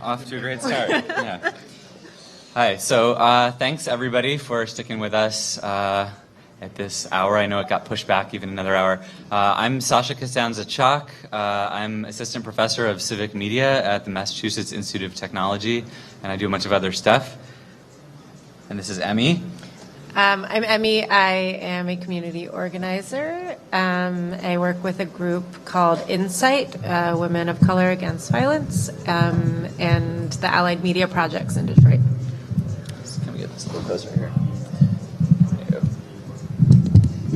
Off to a great start. Yeah. Hi. So thanks everybody for sticking with us at this hour. I know it got pushed back even another hour. I'm Sasha Costanza-Chalk. I'm assistant professor of civic media at the Massachusetts Institute of Technology, and I do a bunch of other stuff. And this is Emmy. I'm Emmy. I am a community organizer. I work with a group called Insight, Women of Color Against Violence, and the Allied Media Projects in Detroit. So can we get this a little closer here? There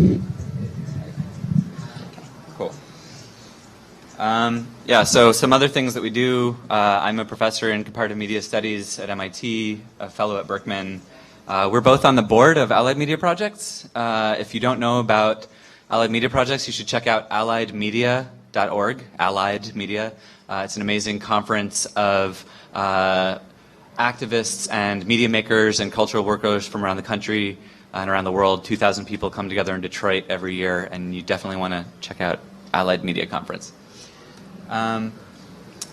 you go. Cool. Yeah, so some other things that we do. I'm a professor in comparative media studies at MIT, a fellow at Berkman. We're both on the board of Allied Media Projects. If you don't know about Allied Media Projects, you should check out alliedmedia.org, Allied Media. It's an amazing conference of activists and media makers and cultural workers from around the country and around the world. 2,000 people come together in Detroit every year, and you definitely want to check out Allied Media Conference. So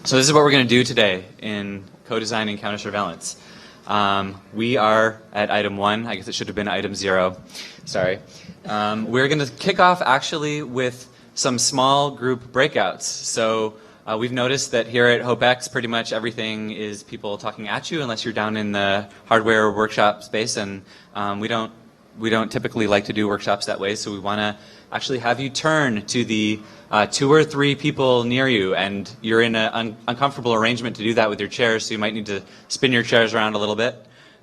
this is what we're going to do today in Codesigning Countersurveillance. We are at item 1. I guess it should have been item 0. Sorry. We're going to kick off actually with some small group breakouts. So we've noticed that here at HopeX pretty much everything is people talking at you unless you're down in the hardware workshop space, and we don't typically like to do workshops that way, so we want to actually have you turn to the 2 or 3 people near you, and you're in an uncomfortable arrangement to do that with your chairs, so you might need to spin your chairs around a little bit.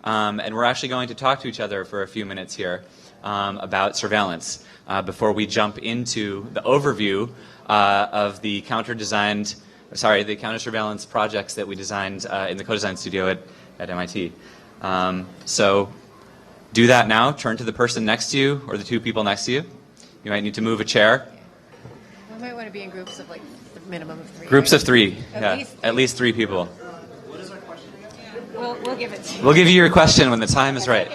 And we're actually going to talk to each other for a few minutes here about surveillance before we jump into the overview of the counter-surveillance projects that we designed in the Codesign studio at MIT. So do that now. Turn to the person next to you or the 2 people next to you. You might need to move a chair. We might want to be in groups of like the minimum of 3. Groups of 3. At least 3 people. What is our question? We'll give it to you. We'll give you your question when the time is right.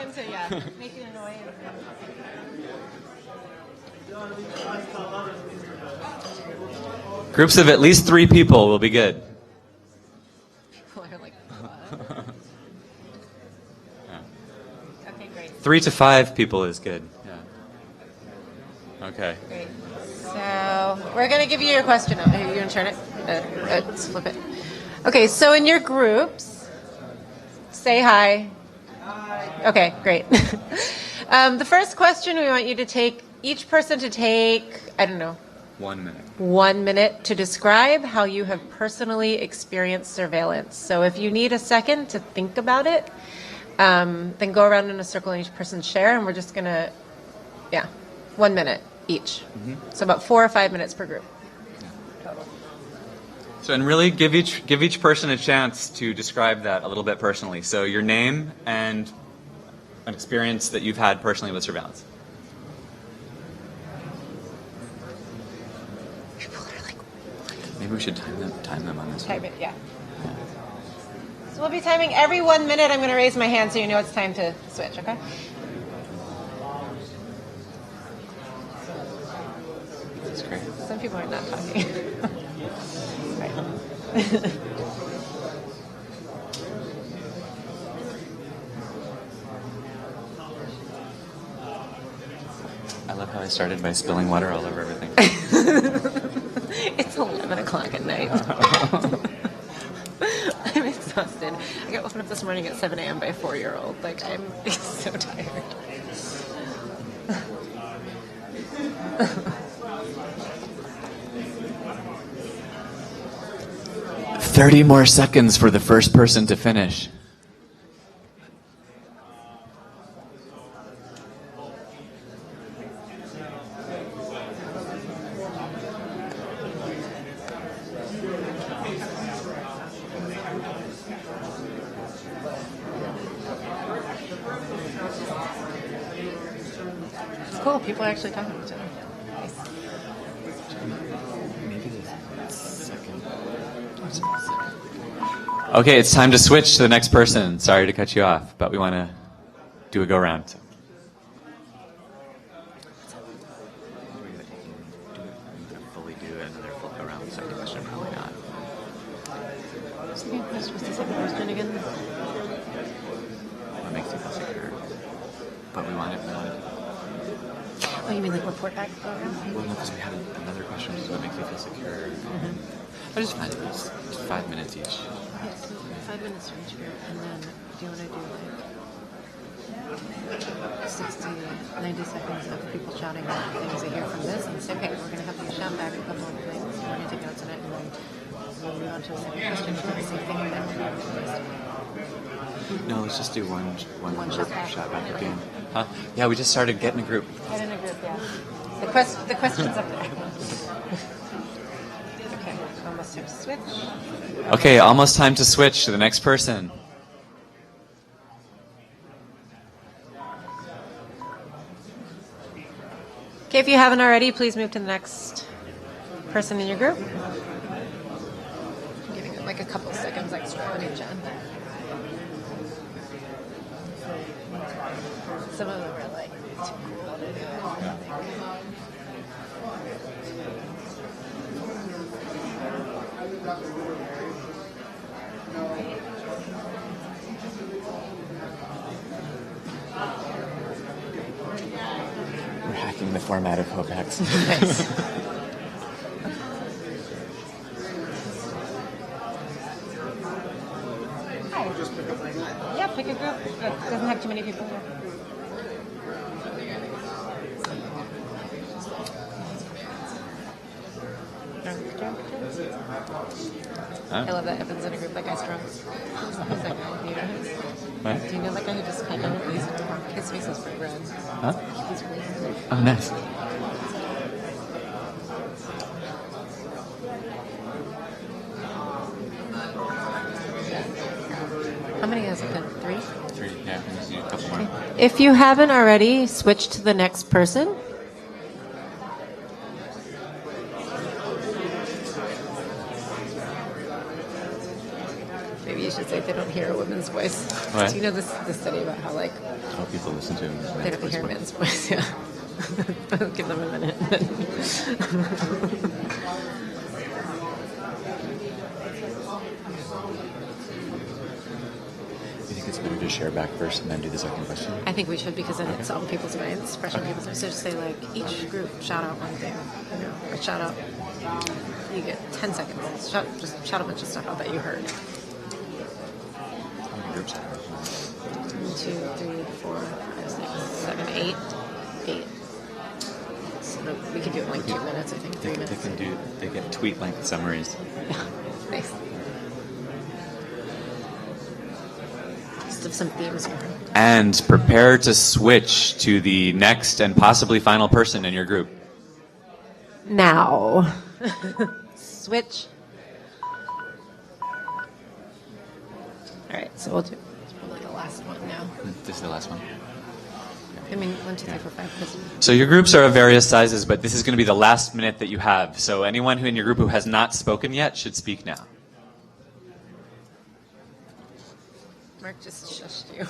Make it annoying. Groups of at least 3 people will be good. People are like, what? Okay, great. 3 to 5 people is good. Yeah. Okay. Great. So we're going to give you your question. Are you going to turn it? Let's flip it. Okay, so in your groups, say hi. Hi. Okay, great. The first question we want you to take, each person to take, I don't know. 1 minute. 1 minute to describe how you have personally experienced surveillance. So if you need a second to think about it, then go around in a circle and each person share, and we're just going to, 1 minute each. Mm-hmm. So about 4 or 5 minutes per group. Total. So, and really give each person a chance to describe that a little bit personally. So your name and an experience that you've had personally with surveillance. People are like, maybe we should time them on this one. Time it, yeah. So we'll be timing every 1 minute. I'm going to raise my hand so you know it's time to switch, okay? That's great. Some people are not talking. Right. I love how I started by spilling water all over everything. It's 11 o'clock at night. I'm exhausted. I got woken up this morning at 7 a.m. by a 4-year-old. Like, I'm so tired. 30 more seconds for the first person to finish. Cool. People are actually talking to each other. Nice. Okay, it's time to switch to the next person. Sorry to cut you off, but we want to do a go-round. So. Fully do another full go-round, so question, probably not. again? What makes you feel secure? But we want it. Oh, you mean like report back program? Well, no, because we had another question, which is what makes you feel secure. I just find it was 5 minutes each. Yes, 5 minutes for each group, and then do you want to do like 60, 90 seconds of people shouting out things they hear from this, and say, okay, we're going to have you shout back a couple of things, we're going to take notes on it, and then we'll move on to the second question for the same thing, and then No, let's just do one shot back at the end. Huh? Yeah, we just started getting a group. get in a group, yeah. The question's up there. Okay, almost time to switch. Okay, almost time to switch to the next person. Okay, if you haven't already, please move to the next person in your group. I'm giving it like a couple seconds extra on each end. Some of them are like too cool to do it. We're hacking the format of Hopex. Nice. Yeah, pick a group that doesn't have too many people here. I love that happens in a group like Ice Drums. Who's that guy? Do you know him? What? Do you know that guy who just kind of his face is pretty red? Huh? He's really Oh, nice. How many has it been? 3? 3, yeah. Let's do a couple more. If you haven't already, switch to the next person. Maybe you should say they don't hear a woman's voice. What? Do you know this study about how like How people listen to they don't hear a man's voice? Yeah. Give them a minute. You think it's better to share back first and then do the second question? I think we should because then it's on people's minds, fresh on people's minds. So just say like each group shout out one thing, or shout out. You get 10 seconds. Just shout a bunch of stuff out that you heard. How many groups are there? 1, 2, 3, 4, 5, 6, 7, 8. 8. So we can do it in like 2 minutes, I think. 3 minutes. They get tweet length summaries. Yeah. Nice. Just have some themes here. And prepare to switch to the next and possibly final person in your group. Now. Switch. All right, so we'll do. It's probably the last one now. This is the last one. I mean, 1, 2, 3, 4, 5. Because So your groups are of various sizes, but this is going to be the last minute that you have. So anyone who in your group who has not spoken yet should speak now. Mark just shushed you.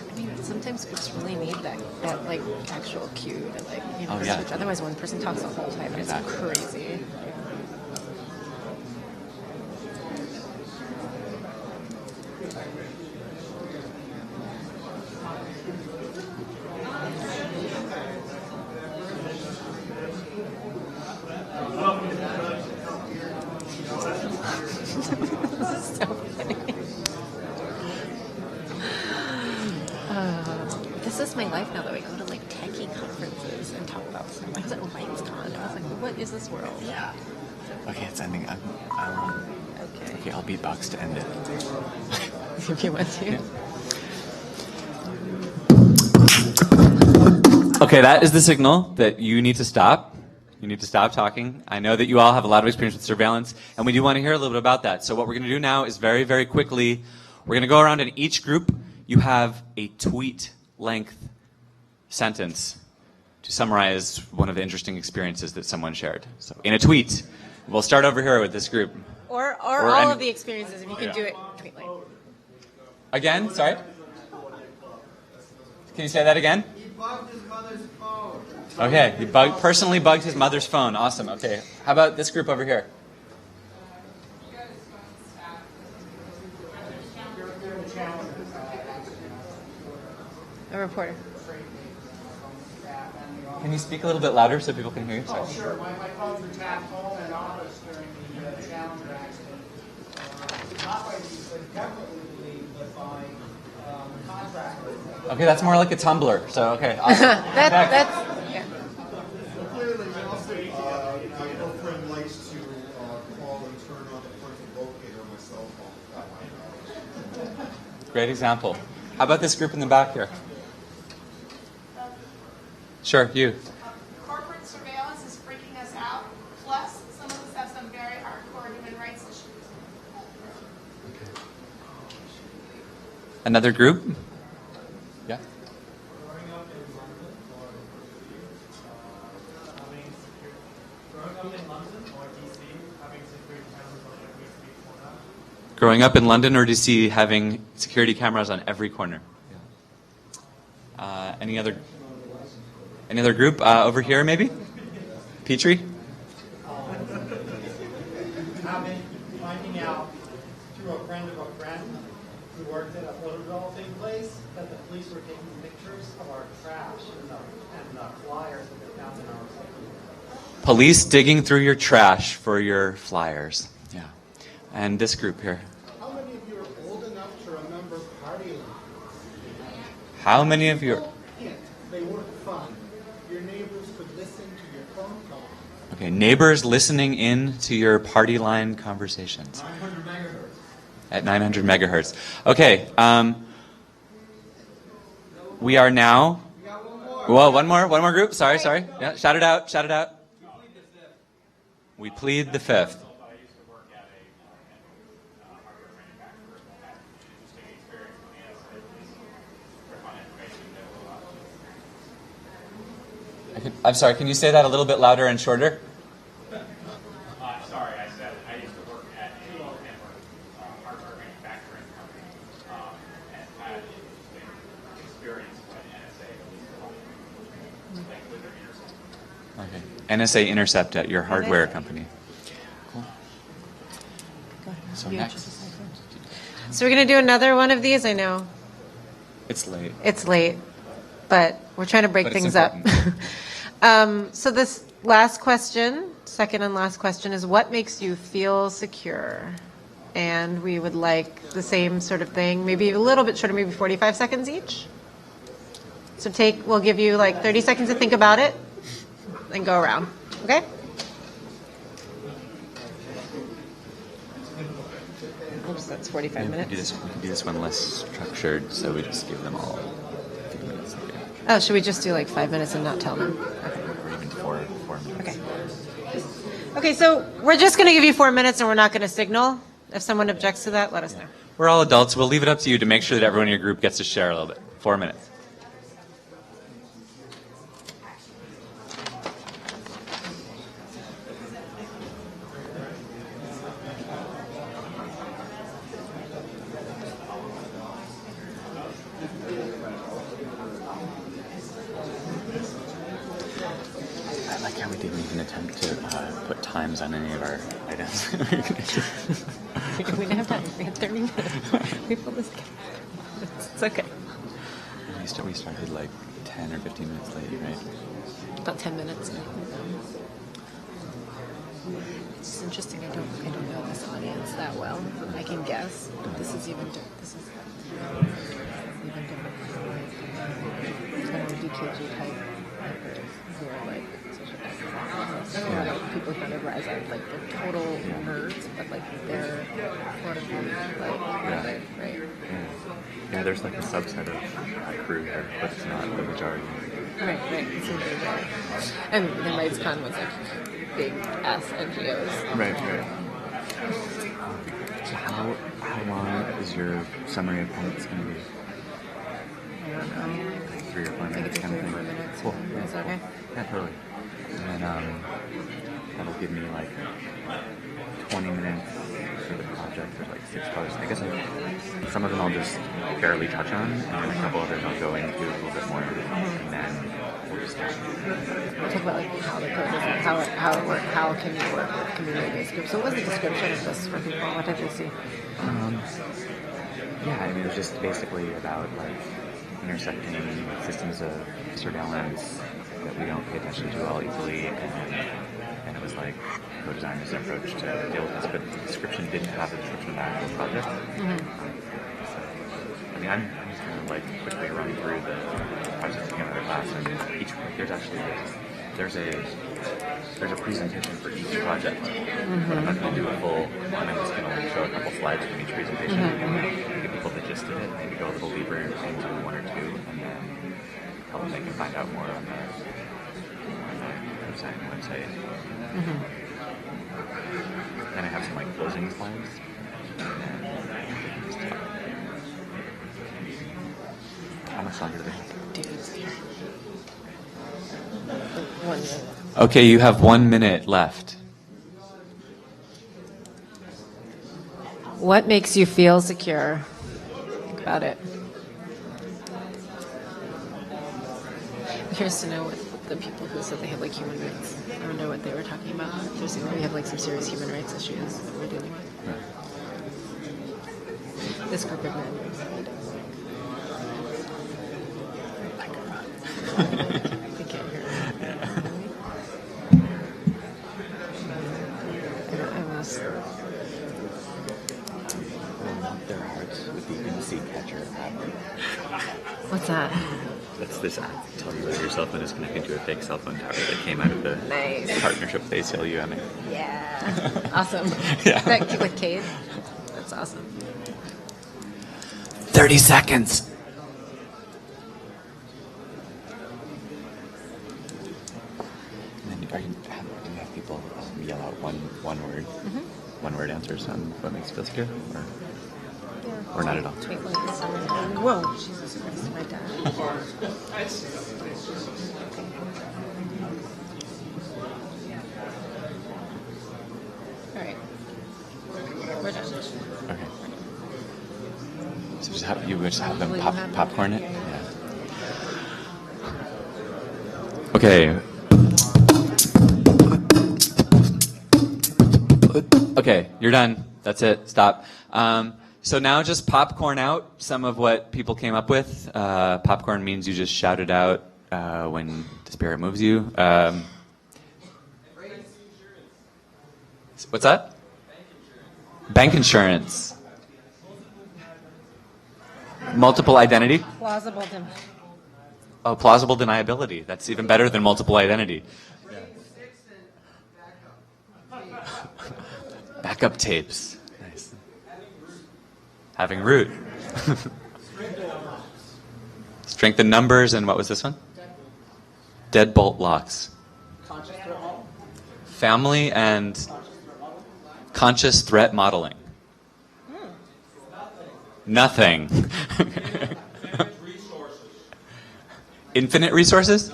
I mean, sometimes groups really need that like actual cue to like Oh, yeah. switch. Otherwise, one person talks the whole time, and Exactly. it's crazy. This is so funny. This is my life now that we go to like techie conferences and talk about stuff. I was at RightsCon. I was like, what is this world? Yeah. Okay, it's ending. Okay. I'll beatbox to end it. If you want to. Okay, that is the signal that you need to stop. You need to stop talking. I know that you all have a lot of experience with surveillance, and we do want to hear a little bit about that. So what we're going to do now is very, very quickly, we're going to go around in each group. You have a tweet-length sentence to summarize one of the interesting experiences that someone shared. So in a tweet. We'll start over here with this group. Or all of the experiences, if you can do it. Again? Sorry? Can you say that again? He bugged his mother's phone. Okay, he personally bugged his mother's phone. Awesome. Okay, how about this group over here? A reporter. Can you speak a little bit louder so people can hear you? Sorry. Oh, sure. My phones were tapped home and office during the Challenger accident. Not by these, but definitely believe that by contractors. Okay, that's more like a Tumblr. So, okay. Awesome. That's yeah. Clearly, also, my girlfriend likes to call and turn on the person locator on my cell phone. Great example. How about this group in the back here? Sure, you. Corporate surveillance is freaking us out. Plus, some of us have some very hardcore human rights issues. Another group? Yeah. Growing up in London or DC, having security cameras on every street corner. Growing up in London or DC, having security cameras on every corner. Any other group over here, maybe? Petrie? Finding out through a friend of a friend who worked at a photo developing place that the police were taking pictures of our trash and the flyers that they found in our recycling. Police digging through your trash for your flyers. Yeah. And this group here. How many of you are old enough to remember party lines? How many of you are... Hint, they weren't fun. Your neighbors could listen to your phone call. Okay, neighbors listening in to your party line conversations. 900 megahertz. At 900 megahertz. Okay, we are now... We got one more. Well, one more group. Sorry. Yeah, shout it out. We plead the fifth. I'm sorry, can you say that a little bit louder and shorter? Sorry, I said I used to work at a hardware manufacturing company and had experience with NSA. Okay. NSA Intercept at your hardware company. Cool. So next. So we're going to do another one of these. I know It's late. it's late, but we're trying to break But it's things up. important. So this last question, second and last question, is what makes you feel secure? And we would like the same sort of thing, maybe a little bit shorter, maybe 45 seconds each. So we'll give you like 30 seconds to think about it and go around. Okay? Oops, that's 45 We minutes. can do this one less structured, so we just give them all a few minutes. Oh, should we just do like 5 minutes and not tell them? Or even four minutes. Okay. Okay, so we're just going to give you 4 minutes and we're not going to signal. If someone objects to that, let us know. We're all adults. We'll leave it up to you to make sure that everyone in your group gets to share a little bit. 4 minutes. I like how we didn't even attempt to put times on any of our items. We didn't have time. We had 30 minutes. We pulled this together. It's okay. We started like 10 or 15 minutes late, right? About 10 minutes. It's just interesting. I don't know this audience that well. I can guess, but this is even different. It's kind of DKG type who are like social like people who kind of rise up like they're total nerds, but like they're sort of like right. Yeah, there's like a subset of crew here, but it's not the majority. Right. It's a big, and then RightsCon was like big ass NGOs. Right. So how long is your summary of points going to be? I don't know. Like 3 or 4 I think minutes it's kind of 3 or thing? 4 minutes. Cool. Is that okay? Yeah, totally. And then that'll give me like 20 minutes for the project or like 6 posts. I guess some of them I'll just barely touch on, and then a couple of them I'll go into a little bit more, and then we'll just We'll talk about like how the code is, like how it works, how can you work with community-based groups. So what was the description of this for people? What did you see? Yeah, I mean, it was just basically about like intersecting systems of surveillance that we don't pay attention to all equally, and it was like co-design is an approach to deal with this, but the description didn't have a description of the actual project. So, I mean, I'm just going to like quickly run through the projects that came out of the class, and each there's a presentation for each project. But I'm not going to do a full one. I'm just going to show a couple slides from each presentation to give people the gist of it, maybe go a little deeper into one or two, and then help them they can find out more on the Codesigning website. Then I have some like closing slides. How much longer do they have? Okay, you have 1 minute left. What makes you feel secure? Think about it. I'm curious to know what the people who said they have like human rights. I don't know what they were talking about. They're saying we have like some serious human rights issues that we're dealing with. This group of men. I can't hear. I must. Their hearts with the in-seat catcher app. What's that? That's this app that tells you whether your cell phone is connected to a fake cell phone tower that came out of the partnership with ACLU. Yeah. Awesome. Yeah. That with Cade? That's awesome. 30 seconds. And then do you have people yell out one word, one word answers on what makes you feel secure, or not at all? Whoa, Jesus Christ, my dad. All right. We're done. Okay. So you would just have them Will you have popcorn it? them? Yeah. Okay. Okay, you're done. That's it. Stop. So now just popcorn out some of what people came up with. Popcorn means you just shout it out when the spirit moves you. What's that? Bank insurance. Multiple identity? Plausible. Oh, plausible deniability. That's even better than multiple identity. Backup tapes. Nice. Having root. Strength in numbers, and what was this one? Deadbolt locks. Family and conscious threat modeling. Nothing. Infinite resources?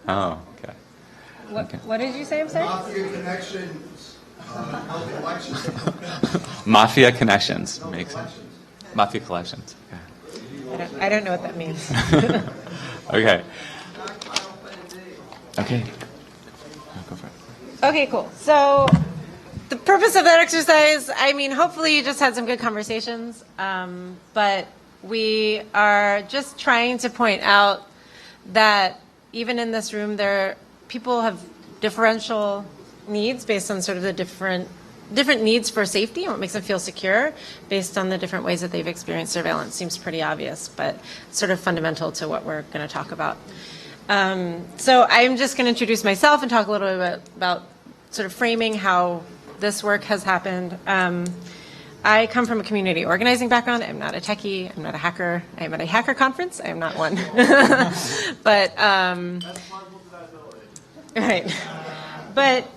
Oh, okay. What did you say? I'm sorry. Mafia connections. Collections. Mafia connections. Makes sense. Mafia collections. I don't know what that means. Okay. Okay. Go for it. Okay, cool. So the purpose of that exercise, I mean, hopefully you just had some good conversations, but we are just trying to point out that even in this room, people have differential needs based on sort of the different needs for safety and what makes them feel secure based on the different ways that they've experienced surveillance. Seems pretty obvious, but sort of fundamental to what we're going to talk about. So I'm just going to introduce myself and talk a little bit about sort of framing how this work has happened. I come from a community organizing background. I'm not a techie. I'm not a hacker. I am at a hacker conference. I am not one. But, right. But,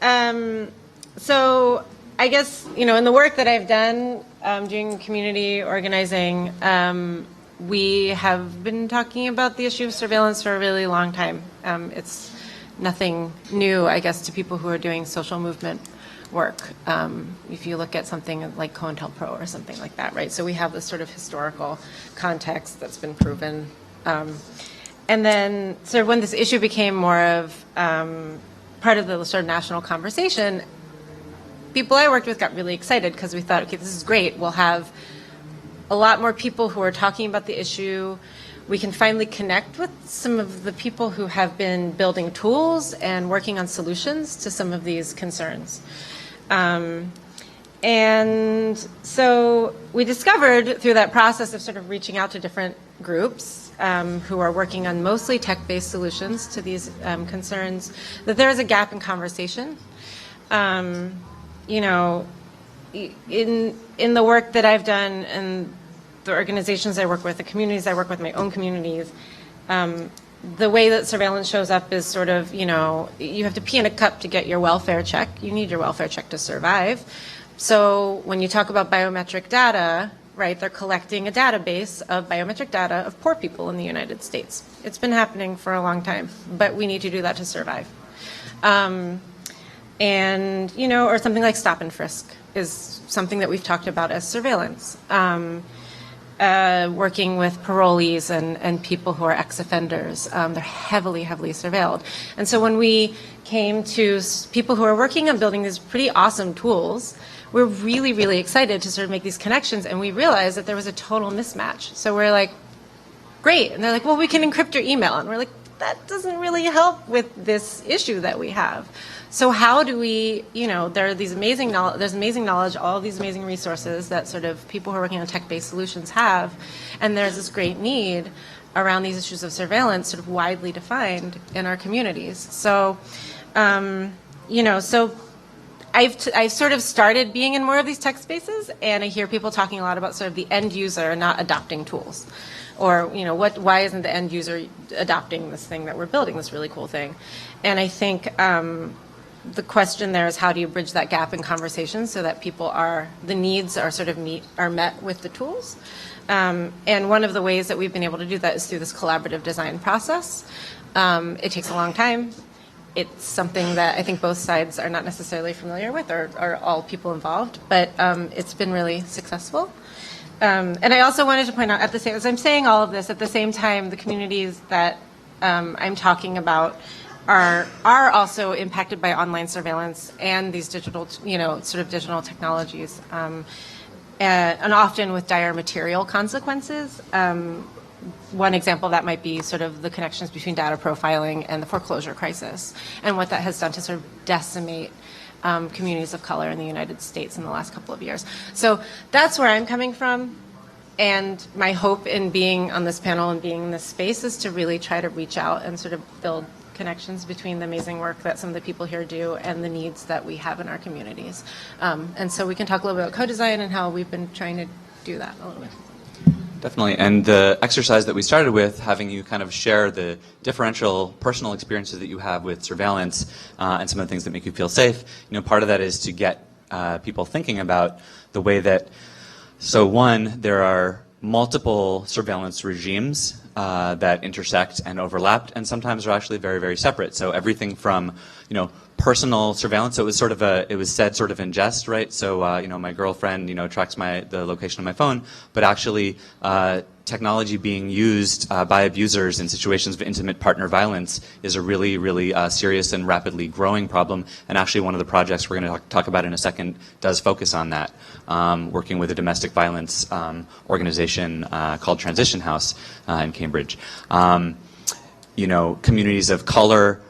so I guess, in the work that I've done doing community organizing, we have been talking about the issue of surveillance for a really long time. It's nothing new, I guess, to people who are doing social movement work. If you look at something like COINTELPRO or something like that, right? So we have this sort of historical context that's been proven. And then sort of when this issue became more of part of the sort of national conversation, people I worked with got really excited because we thought, okay, this is great. We'll have a lot more people who are talking about the issue. we can finally connect with some of the people who have been building tools and working on solutions to some of these concerns. And so we discovered through that process of sort of reaching out to different groups who are working on mostly tech-based solutions to these concerns, that there is a gap in conversation. You know, in the work that I've done and the organizations I work with, the communities I work with, my own communities, the way that surveillance shows up is sort of, you know, you have to pee in a cup to get your welfare check. You need your welfare check to survive. So when you talk about biometric data, right, they're collecting a database of biometric data of poor people in the United States. It's been happening for a long time, but we need to do that to survive. And, you know, or something like stop and frisk is something that we've talked about as surveillance. Working with parolees and people who are ex-offenders. They're heavily, heavily surveilled. And so when we came to people who are working on building these pretty awesome tools, we're really, really excited to sort of make these connections, and we realized that there was a total mismatch. So we're like, great. And they're like, well, we can encrypt your email. And we're like, that doesn't really help with this issue that we have. So how do we, you know, there's amazing knowledge, all these amazing resources that sort of people who are working on tech-based solutions have, and there's this great need around these issues of surveillance sort of widely defined in our communities. So, you know, so I've sort of started being in more of these tech spaces, and I hear people talking a lot about sort of the end user not adopting tools. Or, you know, why isn't the end user adopting this thing that we're building, this really cool thing? And I think the question there is, how do you bridge that gap in conversation so that the needs are sort of met with the tools? And one of the ways that we've been able to do that is through this collaborative design process. It takes a long time. It's something that I think both sides are not necessarily familiar with, or all people involved, but it's been really successful. And I also wanted to point out, at the same as I'm saying all of this, at the same time, the communities that I'm talking about are also impacted by online surveillance and these digital, you know, sort of digital technologies, and often with dire material consequences. One example of that might be sort of the connections between data profiling and the foreclosure crisis, and what that has done to sort of decimate communities of color in the United States in the last couple of years. So that's where I'm coming from. And my hope in being on this panel and being in this space is to really try to reach out and sort of build connections between the amazing work that some of the people here do and the needs that we have in our communities. And so we can talk a little bit about co-design and how we've been trying to do that a little bit. Definitely, and the exercise that we started with, having you kind of share the differential personal experiences that you have with surveillance and some of the things that make you feel safe, you know, part of that is to get people thinking about the way that, so one, there are multiple surveillance regimes that intersect and overlap, and sometimes are actually very, very separate. So everything from, you know, personal surveillance. So it was sort of it was said sort of in jest, right? So you know, my girlfriend, you know, tracks the location of my phone, but actually technology being used by abusers in situations of intimate partner violence is a really, really serious and rapidly growing problem. And actually, one of the projects we're going to talk about in a second does focus on that, working with a domestic violence organization called Transition House in Cambridge. You know, communities of color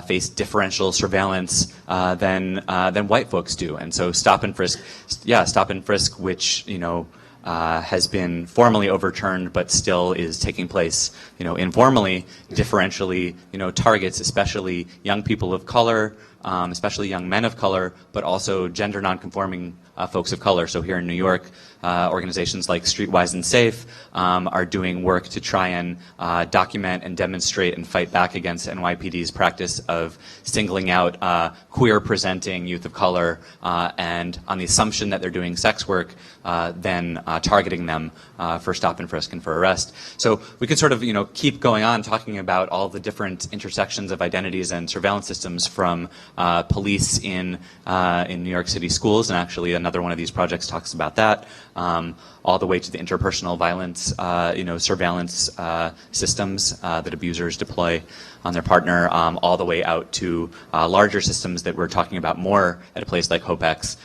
face differential surveillance than white folks do, and so stop and frisk, which, you know, has been formally overturned, but still is taking place, you know, informally, differentially, you know, targets especially young people of color, especially young men of color, but also gender nonconforming folks of color. So here in New York, organizations like Streetwise and Safe are doing work to try and document and demonstrate and fight back against NYPD's practice of singling out queer-presenting youth of color and on the assumption that they're doing sex work, then targeting them for stop and frisk and for arrest. So we could sort of, you know, keep going on talking about all the different intersections of identities and surveillance systems, from police in New York City schools, and actually another one of these projects talks about that, all the way to the interpersonal violence, you know, surveillance systems that abusers deploy on their partner, all the way out to larger systems that we're talking about more at a place like HOPEX,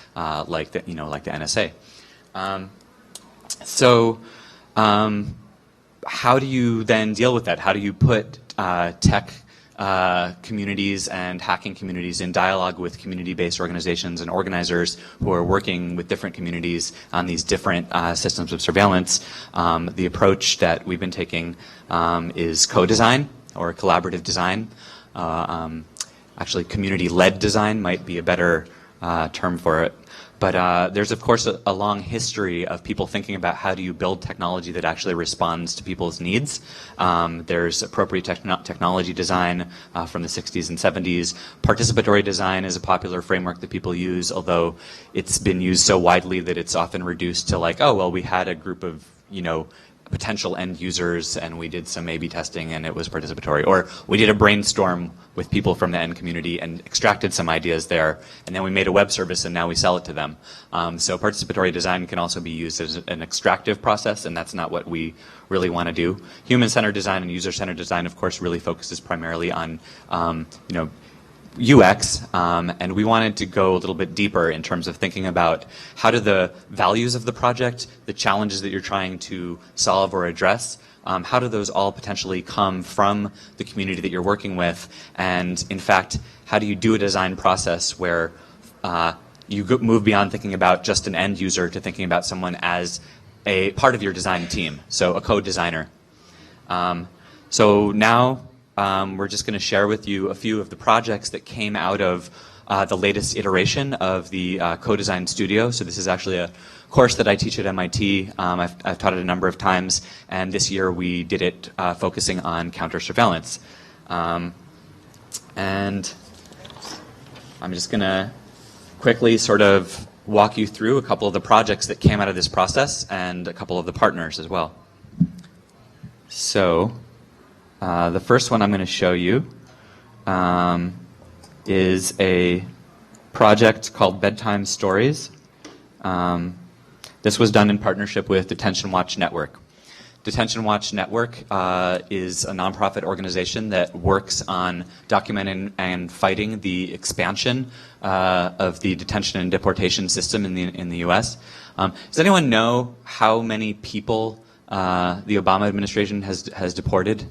like the NSA. how do you then deal with that? How do you put tech communities and hacking communities in dialogue with community-based organizations and organizers who are working with different communities on these different systems of surveillance? The approach that we've been taking is co-design or collaborative design. Actually, community-led design might be a better term for it. But there's, of course, a long history of people thinking about how do you build technology that actually responds to people's needs. There's appropriate technology design from the 60s and 70s. Participatory design is a popular framework that people use, although it's been used so widely that it's often reduced to like, oh, well, we had a group of, potential end users and we did some A/B testing and it was participatory. Or we did a brainstorm with people from the end community and extracted some ideas there, and then we made a web service and now we sell it to them. So participatory design can also be used as an extractive process, and that's not what we really want to do. Human-centered design and user-centered design, of course, really focuses primarily on UX, and we wanted to go a little bit deeper in terms of thinking about how do the values of the project, the challenges that you're trying to solve or address, how do those all potentially come from the community that you're working with, and in fact, how do you do a design process where you move beyond thinking about just an end user to thinking about someone as a part of your design team, so a co-designer. So now, we're just going to share with you a few of the projects that came out of the latest iteration of the Codesign Studio. So this is actually a course that I teach at MIT. I've taught it a number of times, and this year we did it focusing on counter-surveillance. And I'm just going to quickly sort of walk you through a couple of the projects that came out of this process and a couple of the partners as well. So the first one I'm going to show you is a project called Bedtime Stories. This was done in partnership with Detention Watch Network. Detention Watch Network is a nonprofit organization that works on documenting and fighting the expansion of the detention and deportation system in the U.S. Does anyone know how many people the Obama administration has deported?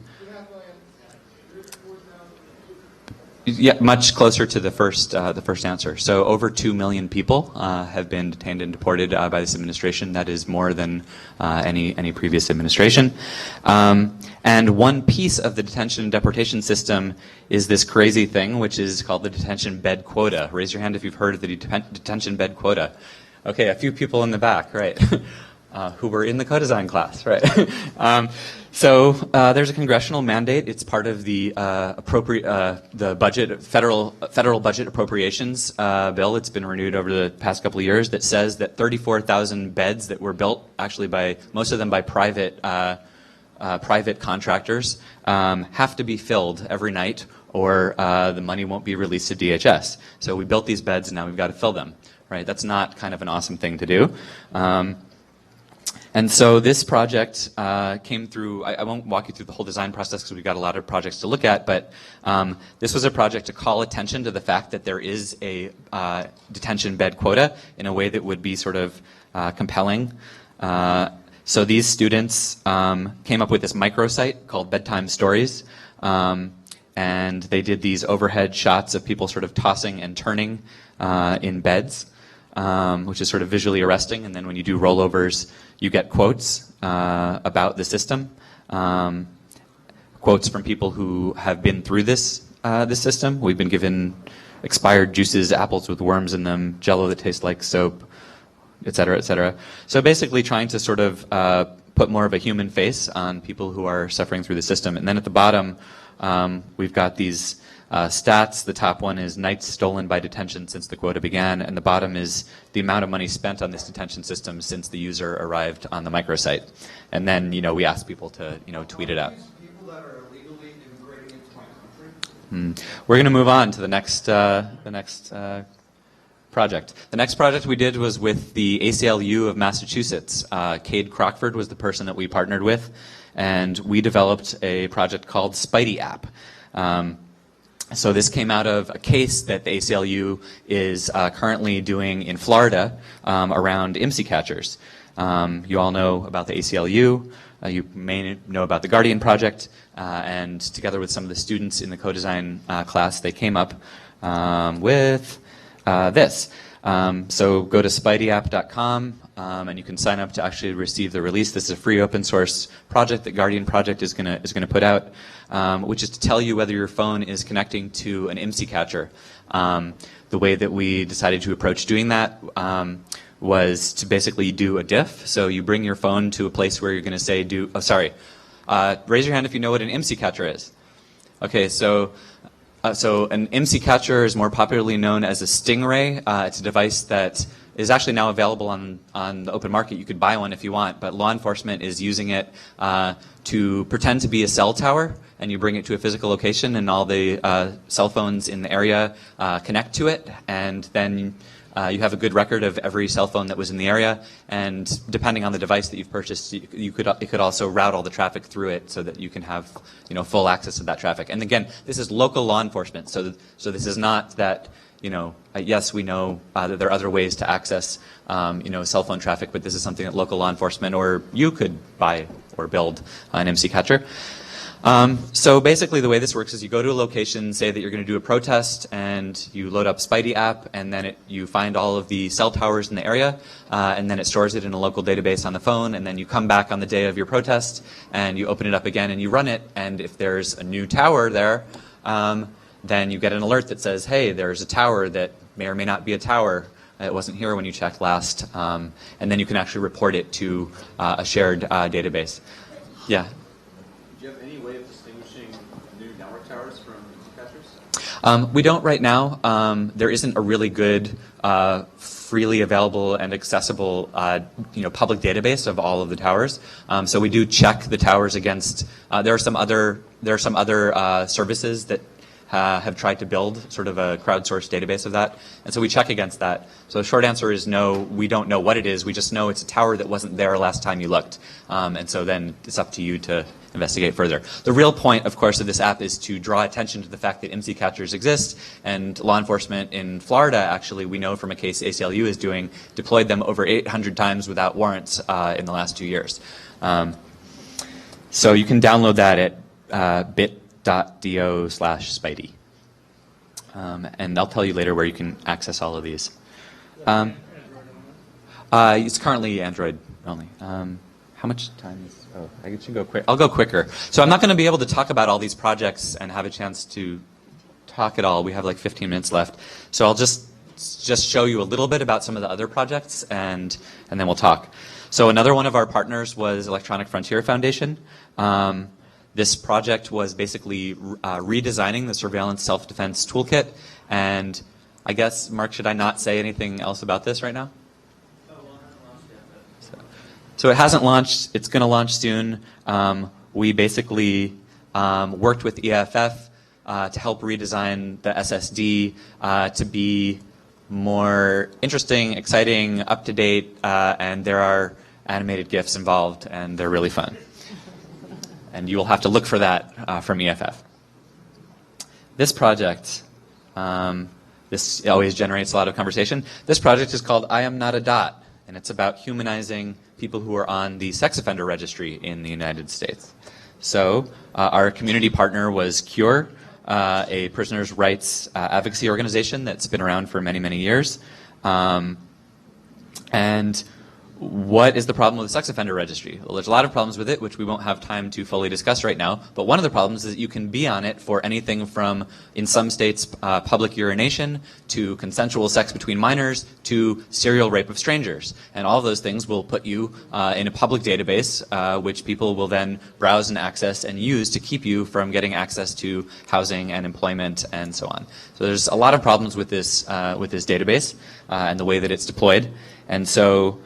Yeah, much closer to the first answer. So over 2 million people have been detained and deported by this administration. That is more than any previous administration. And one piece of the detention and deportation system is this crazy thing, which is called the detention bed quota. Raise your hand if you've heard of the detention bed quota. Okay, a few people in the back, right? Who were in the co-design class, right? So there's a congressional mandate. It's part of the budget, federal budget appropriations bill. It's been renewed over the past couple of years that says that 34,000 beds that were built, actually by most of them by private contractors, have to be filled every night, or the money won't be released to DHS. So we built these beds, and now we've got to fill them. Right? That's not kind of an awesome thing to do. And so this project came through, I won't walk you through the whole design process because we've got a lot of projects to look at, but this was a project to call attention to the fact that there is a detention bed quota in a way that would be sort of compelling. So these students came up with this microsite called Bedtime Stories, and they did these overhead shots of people sort of tossing and turning in beds, which is sort of visually arresting, and then when you do rollovers, you get quotes about the system, quotes from people who have been through this system. We've been given expired juices, apples with worms in them, Jell-O that tastes like soap, et cetera, et cetera. So basically trying to sort of put more of a human face on people who are suffering through the system. And then at the bottom, we've got these stats. The top one is nights stolen by detention since the quota began, and the bottom is the amount of money spent on this detention system since the user arrived on the microsite. And then, we ask people to, tweet it out. People that are illegally immigrating into my country? We're going to move on to the next project. The next project we did was with the ACLU of Massachusetts. Cade Crockford was the person that we partnered with, and we developed a project called Spidey App. So this came out of a case that the ACLU is currently doing in Florida around IMSI catchers. You all know about the ACLU. You may know about the Guardian project, and together with some of the students in the co-design class, they came up with this. So go to spideyApp.com, and you can sign up to actually receive the release. This is a free open source project that Guardian Project is gonna put out, which is to tell you whether your phone is connecting to an IMSI catcher. The way that we decided to approach doing that was to basically do a diff. So you bring your phone to a place where you're going to say, raise your hand if you know what an IMSI catcher is. Okay, so an IMSI catcher is more popularly known as a Stingray. It's a device that is actually now available on the open market. You could buy one if you want, but law enforcement is using it to pretend to be a cell tower, and you bring it to a physical location, and all the cell phones in the area connect to it, and then you have a good record of every cell phone that was in the area, and depending on the device that you've purchased, it could also route all the traffic through it so that you can have full access to that traffic. And again, this is local law enforcement, so this is not that yes, we know that there are other ways to access cell phone traffic, but this is something that local law enforcement or you could buy or build an IMSI catcher. So basically the way this works is you go to a location, say that you're going to do a protest, and you load up Spidey app, and then you find all of the cell towers in the area, and then it stores it in a local database on the phone, and then you come back on the day of your protest, and you open it up again, and you run it, and if there's a new tower there, then you get an alert that says, hey, there's a tower that may or may not be a tower. It wasn't here when you checked last, and then you can actually report it to a shared database. Yeah? Do you have any way of distinguishing new network towers from catchers? We don't right now. There isn't a really good, freely available and accessible, public database of all of the towers. So we do check the towers against. There are some other services that have tried to build sort of a crowdsourced database of that, and so we check against that. So the short answer is no, we don't know what it is. We just know it's a tower that wasn't there last time you looked, and so then it's up to you to investigate further. The real point, of course, of this app is to draw attention to the fact that IMSI catchers exist, and law enforcement in Florida, actually, we know from a case ACLU is doing, deployed them over 800 times without warrants in the last 2 years. So you can download that at bit.do/Spidey. And I'll tell you later where you can access all of these. It's currently Android only. How much time is? Oh, I should go quick. I'll go quicker. So I'm not going to be able to talk about all these projects and have a chance to talk at all. We have like 15 minutes left. So I'll just show you a little bit about some of the other projects, and then we'll talk. So another one of our partners was Electronic Frontier Foundation. This project was basically redesigning the surveillance self-defense toolkit. And I guess, Mark, should I not say anything else about this right now? So it hasn't launched. It's going to launch soon. We basically worked with EFF to help redesign the SSD to be more interesting, exciting, up-to-date, and there are animated GIFs involved, and they're really fun. And you will have to look for that from EFF. This project, this always generates a lot of conversation. This project is called I Am Not a Dot, and it's about humanizing people who are on the sex offender registry in the United States. So our community partner was CURE, a prisoners' rights advocacy organization that's been around for many, many years. And what is the problem with the sex offender registry? Well, there's a lot of problems with it, which we won't have time to fully discuss right now. But one of the problems is that you can be on it for anything from, in some states, public urination, to consensual sex between minors, to serial rape of strangers. And all of those things will put you in a public database, which people will then browse and access and use to keep you from getting access to housing and employment and so on. So there's a lot of problems with this database and the way that it's deployed. And so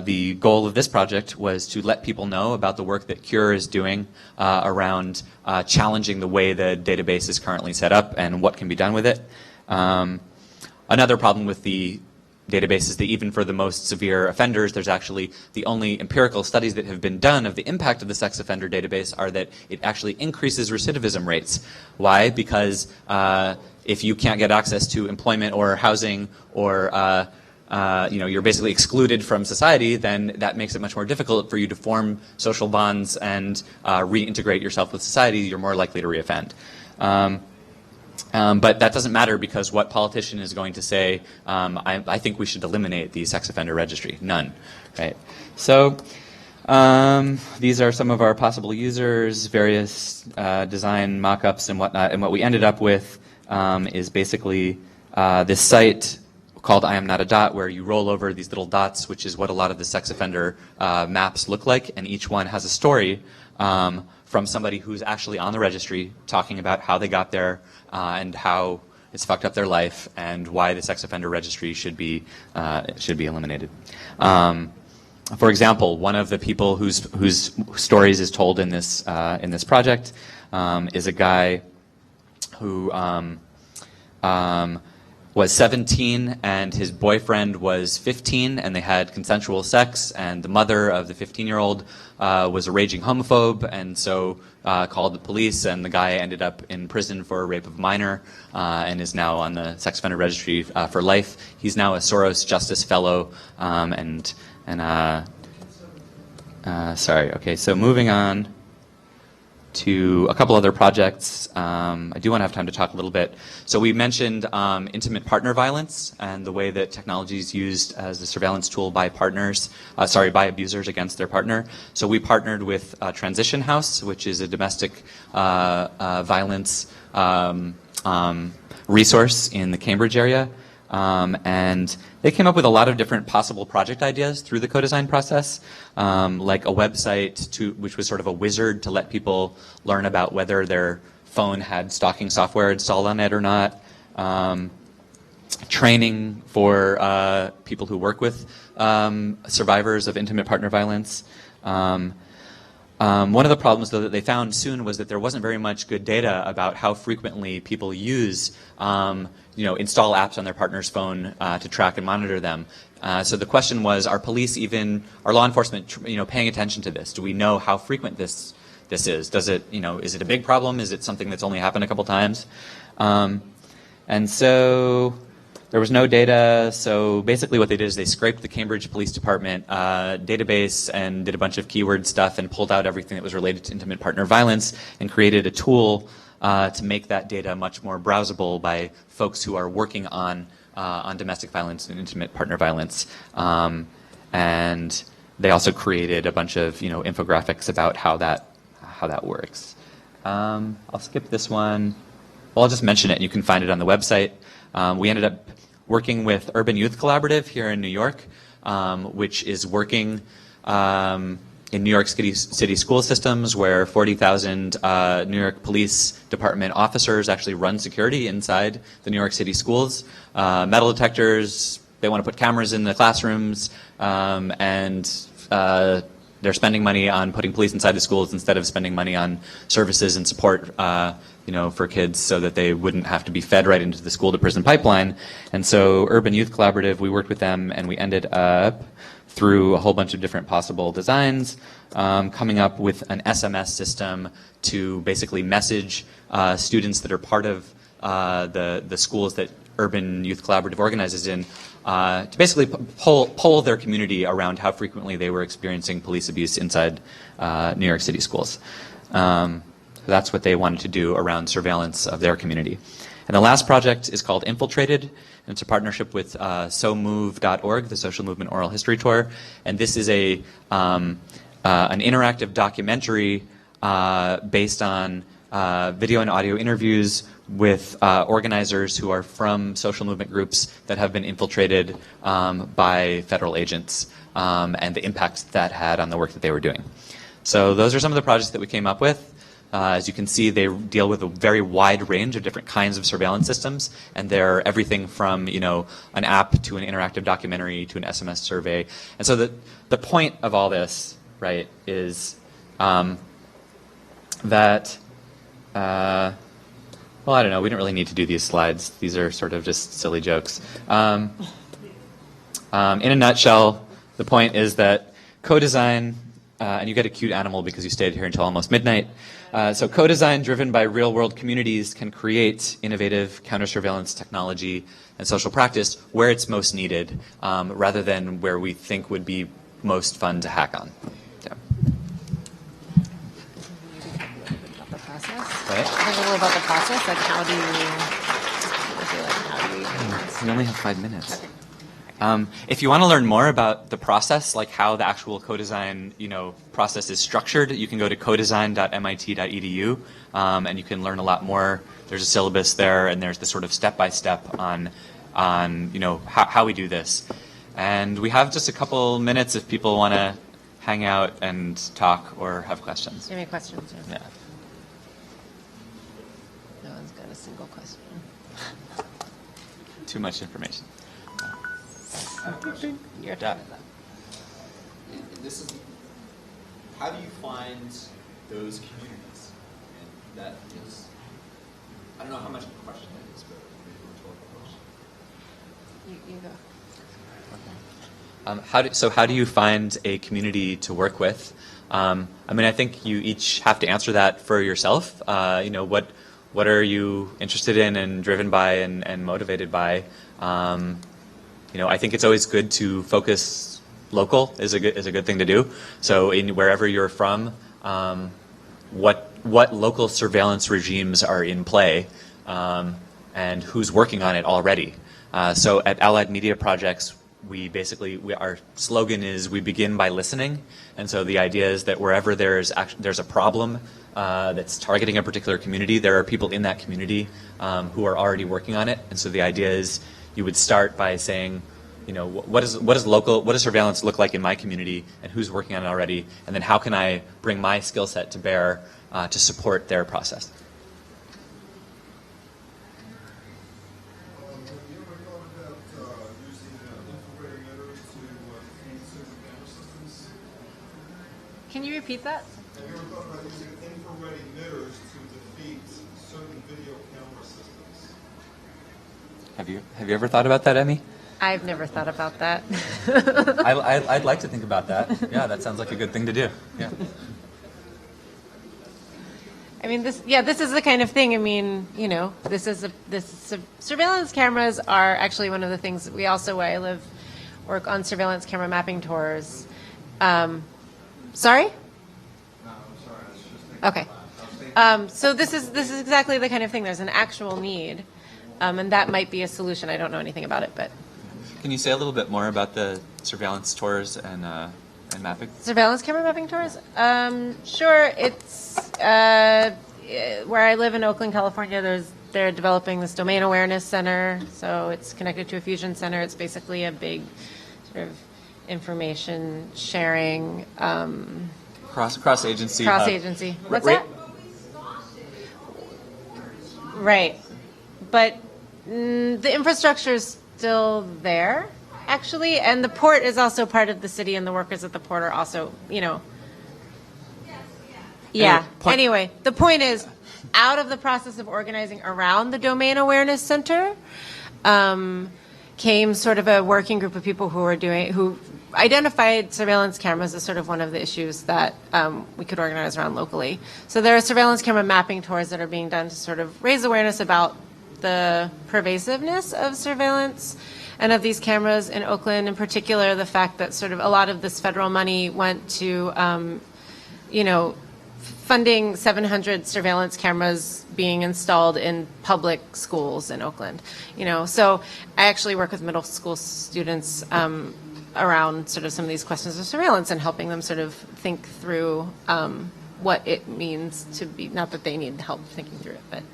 the goal of this project was to let people know about the work that CURE is doing around challenging the way the database is currently set up and what can be done with it. Another problem with the database is that even for the most severe offenders, there's actually the only empirical studies that have been done of the impact of the sex offender database are that it actually increases recidivism rates. Why? Because if you can't get access to employment or housing or you're basically excluded from society, then that makes it much more difficult for you to form social bonds and reintegrate yourself with society. You're more likely to reoffend. But that doesn't matter, because what politician is going to say, I think we should eliminate the sex offender registry? None, right? So these are some of our possible users, various design mock-ups and whatnot. And what we ended up with is basically this site called I Am Not a Dot, where you roll over these little dots, which is what a lot of the sex offender maps look like, and each one has a story from somebody who's actually on the registry talking about how they got there and how it's fucked up their life and why the sex offender registry should be eliminated. For example, one of the people whose stories is told in this project is a guy who was 17 and his boyfriend was 15, and they had consensual sex, and the mother of the 15-year-old was a raging homophobe, and so called the police, and the guy ended up in prison for rape of a minor and is now on the sex offender registry for life. He's now a Soros Justice Fellow, sorry, okay, so moving on to a couple other projects. I do want to have time to talk a little bit. So we mentioned intimate partner violence and the way that technology is used as a surveillance tool by by abusers against their partner. So we partnered with Transition House, which is a domestic violence resource in the Cambridge area. And they came up with a lot of different possible project ideas through the co-design process, like a website which was sort of a wizard to let people learn about whether their phone had stalking software installed on it or not, training for people who work with survivors of intimate partner violence. One of the problems, though, that they found soon was that there wasn't very much good data about how frequently people use, install apps on their partner's phone to track and monitor them. So the question was, are law enforcement, paying attention to this? Do we know how frequent this is? Does it, is it a big problem? Is it something that's only happened a couple times? And so there was no data, so basically what they did is they scraped the Cambridge Police Department database and did a bunch of keyword stuff and pulled out everything that was related to intimate partner violence and created a tool to make that data much more browsable by folks who are working on domestic violence and intimate partner violence. And they also created a bunch of infographics about how that works. I'll skip this one. Well, I'll just mention it. You can find it on the website. We ended up working with Urban Youth Collaborative here in New York, which is working in New York City school systems where 40,000 New York Police Department officers actually run security inside the New York City schools. Metal detectors, they want to put cameras in the classrooms, and they're spending money on putting police inside the schools instead of spending money on services and support for kids so that they wouldn't have to be fed right into the school-to-prison pipeline. And so Urban Youth Collaborative, we worked with them, and we ended up, through a whole bunch of different possible designs, coming up with an SMS system to basically message students that are part of the schools that Urban Youth Collaborative organizes in, to basically poll their community around how frequently they were experiencing police abuse inside New York City schools. That's what they wanted to do around surveillance of their community. And the last project is called Infiltrated, and it's a partnership with SoMove.org, the Social Movement Oral History Tour. And this is an interactive documentary based on video and audio interviews with organizers who are from social movement groups that have been infiltrated by federal agents, and the impact that had on the work that they were doing. So those are some of the projects that we came up with. As you can see, they deal with a very wide range of different kinds of surveillance systems, and they're everything from an app to an interactive documentary to an SMS survey. And so the point of all this, right, is that well, I don't know. We don't really need to do these slides. These are sort of just silly jokes. In a nutshell, the point is that co-design and you get a cute animal because you stayed here until almost midnight. So co-design driven by real-world communities can create innovative counter-surveillance technology and social practice where it's most needed, rather than where we think would be most fun to hack on. So. About the process. Right? Think a little about the process, like how do you We only have 5 minutes. If you want to learn more about the process, like how the actual co-design, process is structured, you can go to codesign.mit.edu, and you can learn a lot more. There's a syllabus there, and there's the sort of step-by-step on how we do this. And we have just a couple minutes if people want to hang out and talk or have questions. Do you have any questions? Yeah. No one's got a single question. Too much information. Your Yeah. turn is up. This is, how do you find those communities? And that is, I don't know how much of a question that is, but maybe a rhetorical question. You go. How do you find a community to work with? I think you each have to answer that for yourself. What are you interested in and driven by and motivated by? I think it's always good to focus local is a good thing to do. So in wherever you're from, what local surveillance regimes are in play, and who's working on it already. So at Allied Media Projects, our slogan is we begin by listening, and so the idea is that wherever there's a problem that's targeting a particular community, there are people in that community who are already working on it, and so the idea is you would start by saying, what does surveillance look like in my community, and who's working on it already, and then how can I bring my skill set to bear to support their process. Have you ever thought about using infrared emitters to feed certain camera systems? Can you repeat that? Have you ever thought about using infrared emitters to defeat certain video camera systems? Have you ever thought about that, Emmy? I've never thought about that. I'd like to think about that. Yeah, that sounds like a good thing to do. Yeah. This is the kind of thing. Surveillance cameras are actually one of the things that we also, where I live, work on surveillance camera mapping tours. Sorry? No, I'm sorry. I was just thinking. Okay. So this is exactly the kind of thing. There's an actual need, and that might be a solution. I don't know anything about it, but. Can you say a little bit more about the surveillance tours and mapping? Surveillance camera mapping tours? Sure. It's where I live in Oakland, California. They're developing this domain awareness center, so it's connected to a fusion center. It's basically a big sort of information sharing. Cross agency. Cross agency. What's Right. that? Right, but the infrastructure is still there, actually, and the port is also part of the city, and the workers at the port are also, Yeah. Anyway, the point is, out of the process of organizing around the Domain Awareness Center, came sort of a working group of people who identified surveillance cameras as sort of one of the issues that we could organize around locally. So there are surveillance camera mapping tours that are being done to sort of raise awareness about the pervasiveness of surveillance and of these cameras in Oakland, in particular, the fact that sort of a lot of this federal money went to, funding 700 surveillance cameras being installed in public schools in Oakland. So I actually work with middle school students around sort of some of these questions of surveillance and helping them sort of think through what it means to be, not that they need help thinking through it, but.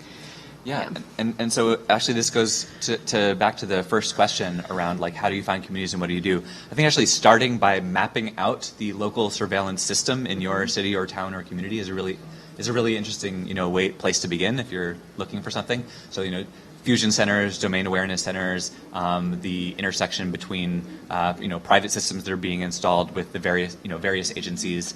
Yeah, and so actually this goes to back to the first question around like how do you find communities and what do you do? I think actually starting by mapping out the local surveillance system in your city or town or community is a really interesting place to begin if you're looking for something. So fusion centers, domain awareness centers, the intersection between private systems that are being installed with the various agencies.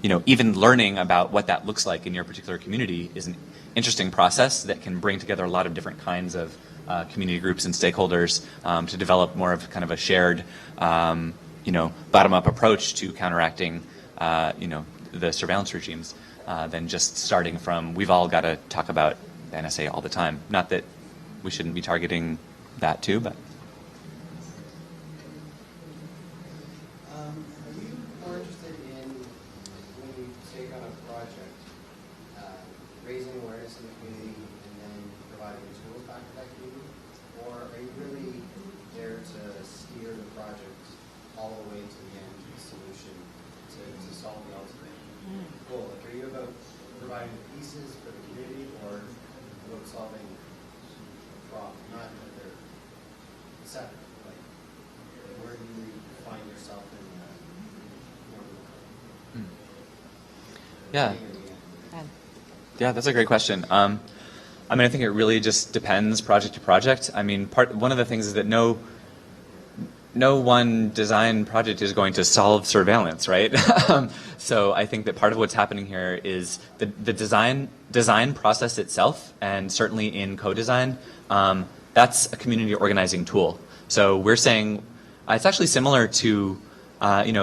Even learning about what that looks like in your particular community is an interesting process that can bring together a lot of different kinds of community groups and stakeholders to develop more of kind of a shared bottom-up approach to counteracting, the surveillance regimes than just starting from, we've all got to talk about the NSA all the time. Not that we shouldn't be targeting that too, but. Are you more interested in, when you take on a project, raising awareness in the community and then providing tools back to that community? Or are you really there to steer the project all the way to the end solution to solve the ultimate goal? Like, are you about providing the pieces for the community or about solving the problem? Not that they're separate. Like, where do you find yourself in Yeah. Yeah, that's a great question. I think it really just depends project to project. One of the things is that no one design project is going to solve surveillance, right? So I think that part of what's happening here is the design process itself, and certainly in co-design, that's a community organizing tool. So we're saying it's actually similar to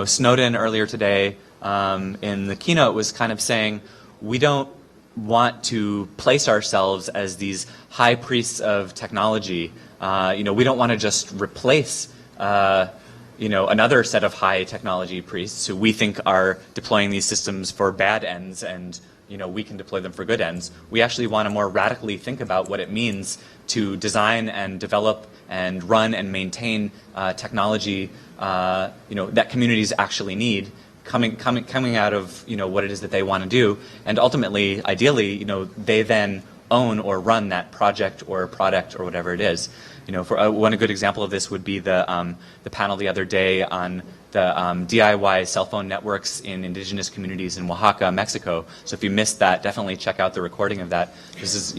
Snowden earlier today in the keynote was kind of saying we don't want to place ourselves as these high priests of technology. We don't want to just replace another set of high technology priests who we think are deploying these systems for bad ends, and we can deploy them for good ends. We actually want to more radically think about what it means to design and develop and run and maintain technology that communities actually need, coming out of what it is that they want to do, and ultimately, ideally, they then own or run that project or product or whatever it is. One good example of this would be the panel the other day on the DIY cell phone networks in indigenous communities in Oaxaca, Mexico. So if you missed that, definitely check out the recording of that. This is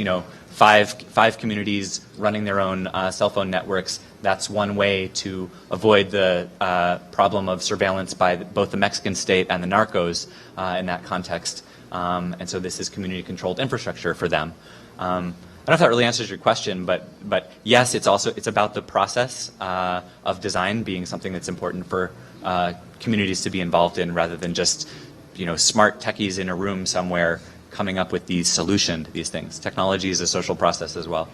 five communities running their own cell phone networks. That's one way to avoid the problem of surveillance by both the Mexican state and the narcos in that context. And so this is community-controlled infrastructure for them. I don't know if that really answers your question, but yes, it's about the process of design being something that's important for communities to be involved in, rather than just smart techies in a room somewhere coming up with the solution to these things. Technology is a social process as well.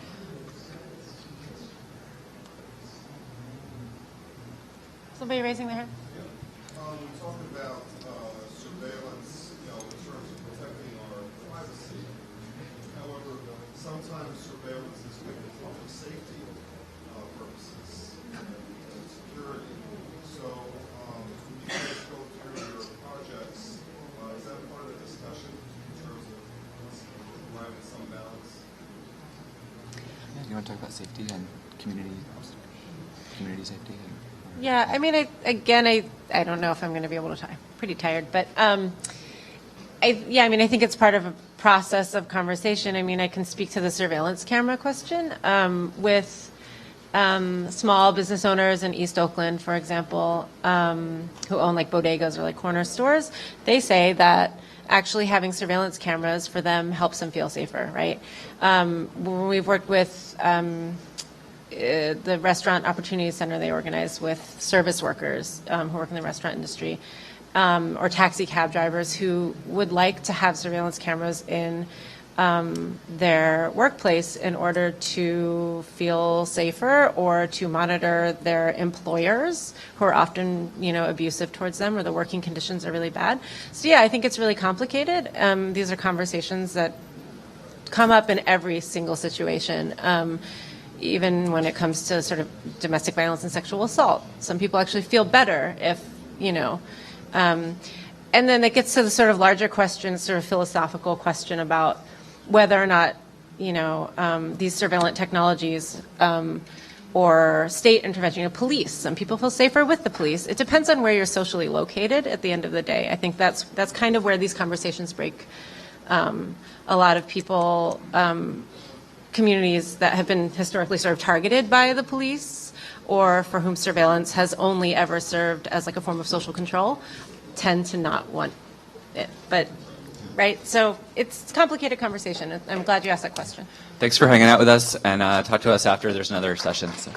Somebody raising their hand? We talked about surveillance, in terms of protecting our privacy. However, sometimes surveillance is given for safety purposes and security. So, when you guys go through your projects, is that part of the discussion in terms of arriving at some balance? Yeah, you want to talk about safety and community safety? Yeah, I don't know if I'm going to be able to talk. I'm pretty tired, but I think it's part of a process of conversation. I can speak to the surveillance camera question with small business owners in East Oakland, for example, who own like bodegas or like corner stores. They say that actually having surveillance cameras for them helps them feel safer, right? When we've worked with the Restaurant Opportunity Center they organize with service workers who work in the restaurant industry, or taxi cab drivers who would like to have surveillance cameras in their workplace in order to feel safer or to monitor their employers who are often, abusive towards them, or the working conditions are really bad. So yeah, I think it's really complicated. These are conversations that come up in every single situation. Even when it comes to sort of domestic violence and sexual assault. Some people actually feel better if, and then it gets to the sort of larger question, sort of philosophical question about whether or not, these surveillance technologies or state intervention, police. Some people feel safer with the police. It depends on where you're socially located at the end of the day. I think that's kind of where these conversations break. A lot of people, communities that have been historically sort of targeted by the police, or for whom surveillance has only ever served as like a form of social control, tend to not want it. But, right, so it's a complicated conversation. I'm glad you asked that question. Thanks for hanging out with us, and talk to us after there's another session. So.